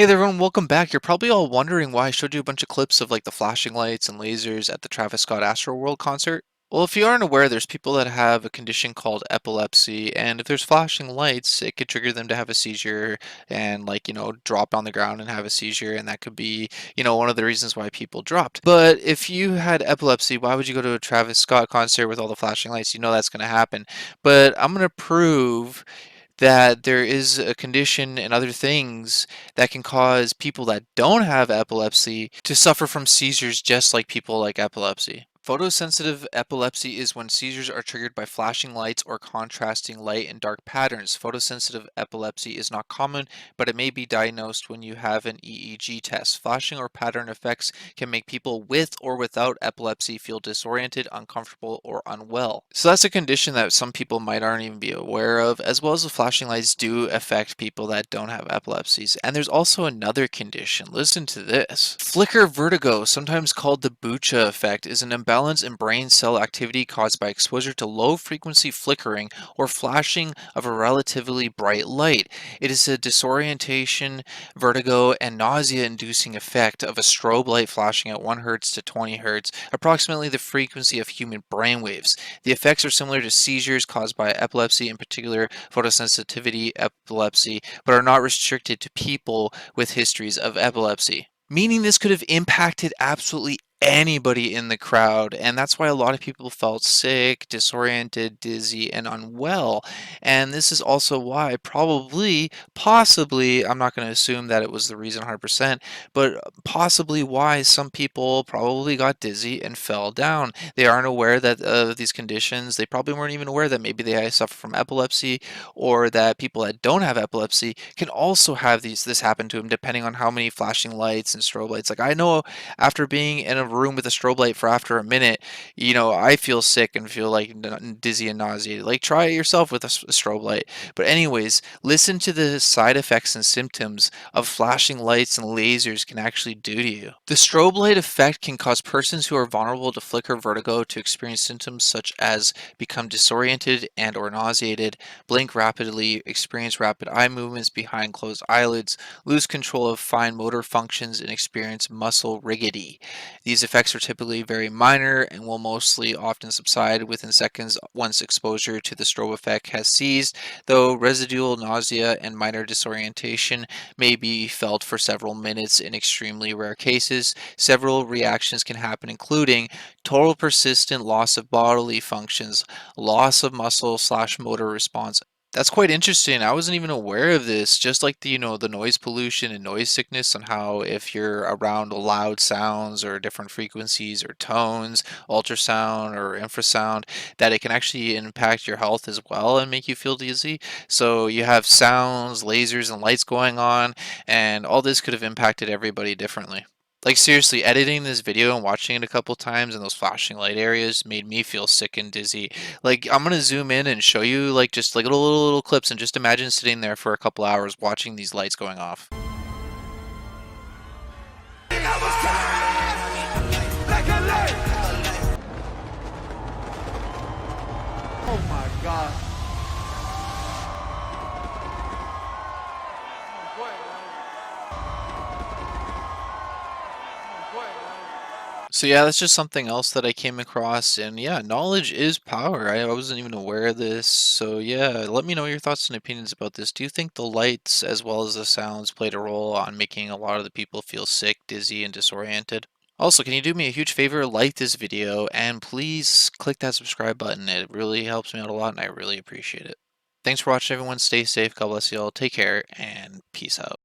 Hey there everyone, welcome back. You're probably all wondering why I showed you a bunch of clips of like the flashing lights and lasers at the Travis Scott Astroworld concert. Well, if you aren't aware, there's people that have a condition called epilepsy, and if there's flashing lights, it could trigger them to have a seizure and drop on the ground and have a seizure, and that could be, one of the reasons why people dropped. But if you had epilepsy, why would you go to a Travis Scott concert with all the flashing lights? You know that's going to happen. But I'm going to prove that there is a condition and other things that can cause people that don't have epilepsy to suffer from seizures just like people like epilepsy. Photosensitive epilepsy is when seizures are triggered by flashing lights or contrasting light and dark patterns. Photosensitive epilepsy is not common, but it may be diagnosed when you have an EEG test. Flashing or pattern effects can make people with or without epilepsy feel disoriented, uncomfortable, or unwell. So that's a condition that some people might aren't even be aware of, as well as the flashing lights do affect people that don't have epilepsies. And there's also another condition. Listen to this. Flicker vertigo, sometimes called the Bucha effect, is an imbalance in brain cell activity caused by exposure to low frequency flickering or flashing of a relatively bright light. It is a disorientation, vertigo, and nausea-inducing effect of a strobe light flashing at 1 Hz to 20 Hz, approximately the frequency of human brainwaves. The effects are similar to seizures caused by epilepsy, in particular photosensitivity epilepsy, but are not restricted to people with histories of epilepsy. Meaning this could have impacted absolutely anybody in the crowd, and that's why a lot of people felt sick, disoriented, dizzy, and unwell. And this is also why possibly, I'm not going to assume that it was the reason 100%, but possibly why some people probably got dizzy and fell down. They aren't aware that of these conditions. They probably weren't even aware that maybe they suffer from epilepsy, or that people that don't have epilepsy can also have this happen to them, depending on how many flashing lights and strobe lights. Like, I know after being in a room with a strobe light for after a minute, I feel sick and feel like dizzy and nauseated. Like, try it yourself with a strobe light. But anyways, listen to the side effects and symptoms of flashing lights and lasers can actually do to you. The strobe light effect can cause persons who are vulnerable to flicker vertigo to experience symptoms such as become disoriented and or nauseated, blink rapidly, experience rapid eye movements behind closed eyelids, lose control of fine motor functions, and experience muscle rigidity. These effects are typically very minor and will mostly often subside within seconds once exposure to the strobe effect has ceased, though residual nausea and minor disorientation may be felt for several minutes in extremely rare cases. Several reactions can happen, including total persistent loss of bodily functions, loss of muscle/motor response. That's quite interesting. I wasn't even aware of this. Just like the noise pollution and noise sickness, on how if you're around loud sounds or different frequencies or tones, ultrasound or infrasound, that it can actually impact your health as well and make you feel dizzy. So you have sounds, lasers, and lights going on, and all this could have impacted everybody differently. Like, seriously, editing this video and watching it a couple times in those flashing light areas made me feel sick and dizzy. Like, I'm gonna zoom in and show you like just like little clips, and just imagine sitting there for a couple hours watching these lights going off. Oh my God. So yeah, that's just something else that I came across, and yeah, knowledge is power. I wasn't even aware of this. So yeah, let me know your thoughts and opinions about this. Do you think the lights as well as the sounds played a role on making a lot of the people feel sick, dizzy, and disoriented? Also, can you do me a huge favor? Like this video and please click that subscribe button. It really helps me out a lot and I really appreciate it. Thanks for watching, everyone. Stay safe. God bless you all. Take care and peace out.